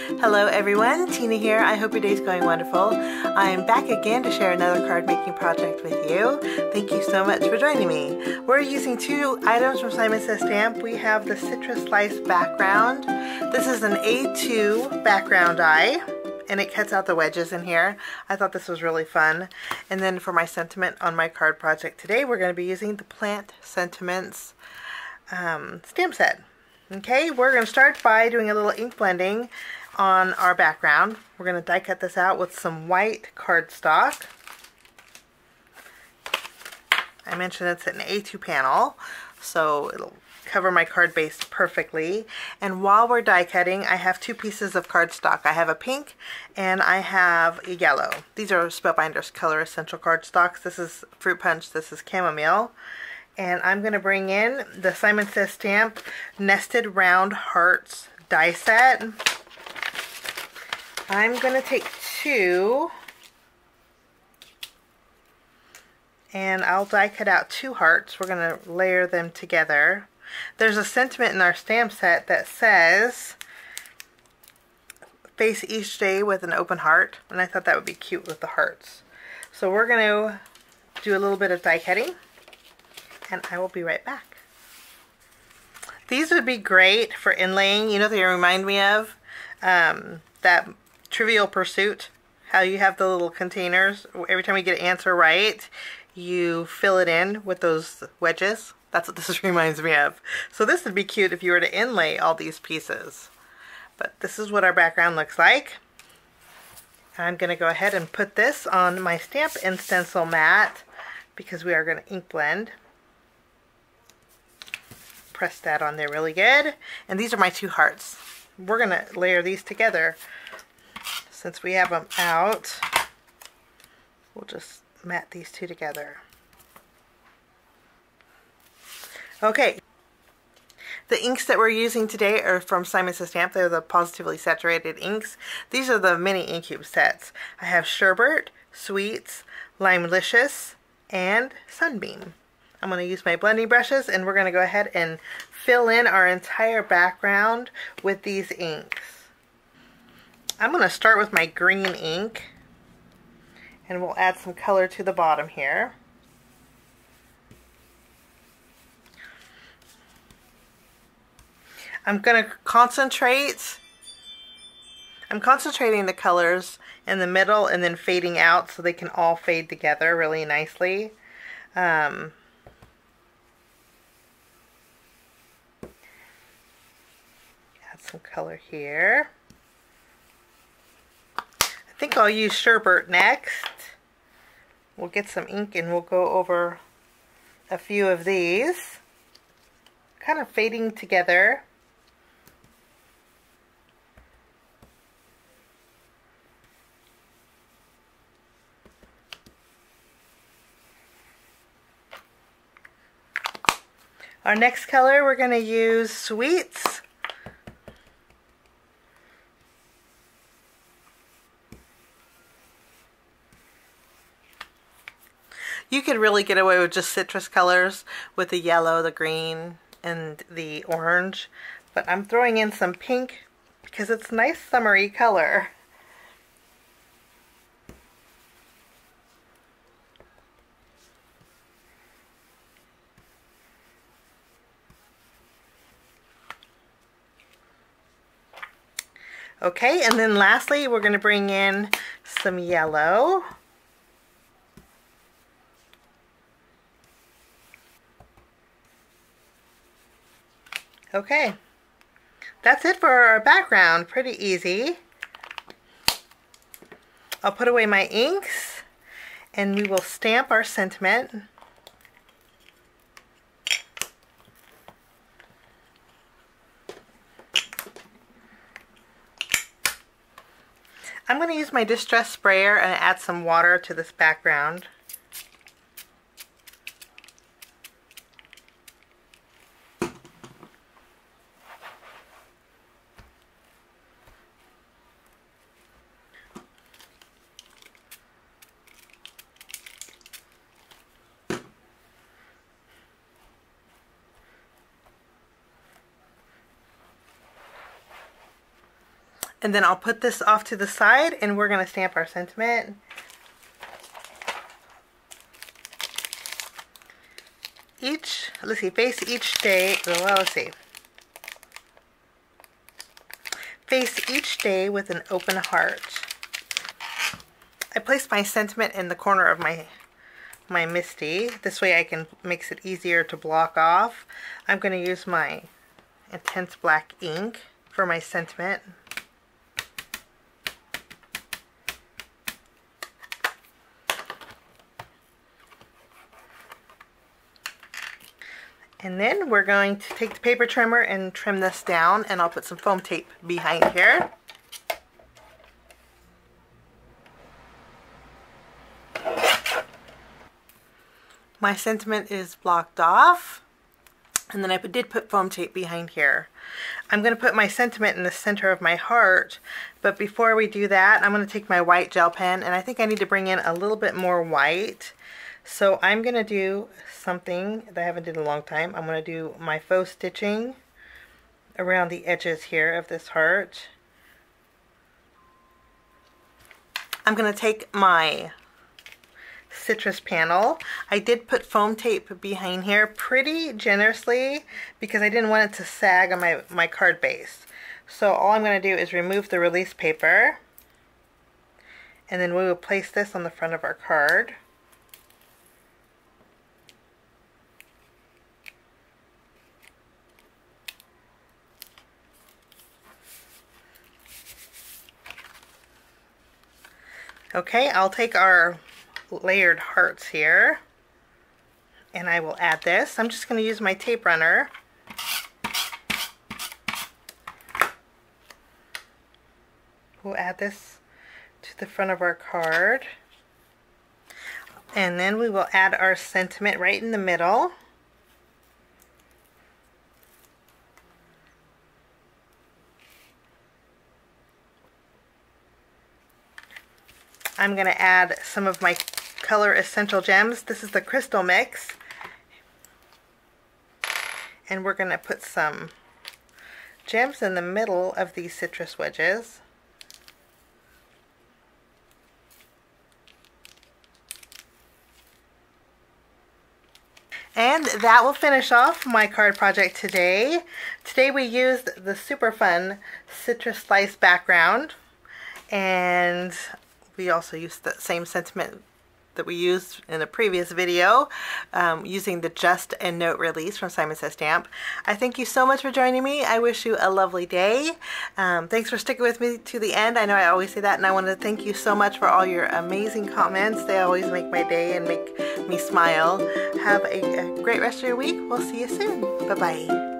Hello everyone, Tina here. I hope your day's going wonderful. I am back again to share another card making project with you. Thank you so much for joining me. We're using two items from Simon Says Stamp. We have the citrus slice background. This is an A2 background die, and it cuts out the wedges in here. I thought this was really fun. And then for my sentiment on my card project today, we're going to be using the Plant Sentiments stamp set. Okay, we're going to start by doing a little ink blending on our background. We're going to die cut this out with some white cardstock. I mentioned it's an A2 panel, so it'll cover my card base perfectly. And while we're die cutting, I have two pieces of cardstock. I have a pink and I have a yellow. These are Spellbinders Color Essential cardstocks. This is Fruit Punch, this is Chamomile. And I'm going to bring in the Simon Says Stamp Nested Round Hearts die set. I'm going to take two, and I'll die cut out two hearts. We're going to layer them together. There's a sentiment in our stamp set that says, face each day with an open heart, and I thought that would be cute with the hearts. So we're going to do a little bit of die cutting, and I will be right back. These would be great for inlaying. You know, they remind me of that Trivial Pursuit, how you have the little containers. Every time you get an answer right, you fill it in with those wedges. That's what this reminds me of. So this would be cute if you were to inlay all these pieces. But this is what our background looks like. I'm going to go ahead and put this on my stamp and stencil mat because we are going to ink blend. Press that on there really good. And these are my two hearts. We're going to layer these together. Since we have them out, we'll just mat these two together. Okay. The inks that we're using today are from Simon Says Stamp. They're the Positively Saturated inks. These are the mini Incube sets. I have Sherbet, Sweets, Limelicious, and Sunbeam. I'm going to use my blending brushes, and we're going to go ahead and fill in our entire background with these inks. I'm going to start with my green ink, and we'll add some color to the bottom here. I'm concentrating the colors in the middle and then fading out so they can all fade together really nicely. Add some color here. I think I'll use Sherbet next. We'll get some ink and we'll go over a few of these, kind of fading together. Our next color, we're going to use Sweets. You could really get away with just citrus colors with the yellow, the green, and the orange. But I'm throwing in some pink because it's a nice summery color. Okay, and then lastly, we're going to bring in some yellow. Okay, that's it for our background. Pretty easy. I'll put away my inks, and we will stamp our sentiment. I'm going to use my Distress Sprayer and add some water to this background. And then I'll put this off to the side and we're going to stamp our sentiment. Let's see, face each day, well, let's see. Face each day with an open heart. I placed my sentiment in the corner of my Misty. This way I can makes it easier to block off. I'm going to use my intense black ink for my sentiment. And then we're going to take the paper trimmer and trim this down, and I'll put some foam tape behind here. My sentiment is blocked off, and then I did put foam tape behind here. I'm going to put my sentiment in the center of my heart, but before we do that, I'm going to take my white gel pen, and I think I need to bring in a little bit more white. So I'm going to do something that I haven't did in a long time. I'm going to do my faux stitching around the edges here of this heart. I'm going to take my citrus panel. I did put foam tape behind here pretty generously because I didn't want it to sag on my card base. So all I'm going to do is remove the release paper, and then we will place this on the front of our card. Okay, I'll take our layered hearts here and I will add this. I'm just going to use my tape runner. We'll add this to the front of our card, and then we will add our sentiment right in the middle. I'm going to add some of my Color Essential Gems. This is the crystal mix. And we're going to put some gems in the middle of these citrus wedges. And that will finish off my card project today. Today we used the super fun citrus slice background, and we also used the same sentiment that we used in a previous video, using the Just and Note release from Simon Says Stamp. I thank you so much for joining me. I wish you a lovely day. Thanks for sticking with me to the end. I know I always say that, and I want to thank you so much for all your amazing comments. They always make my day and make me smile. Have a great rest of your week. We'll see you soon. Bye-bye.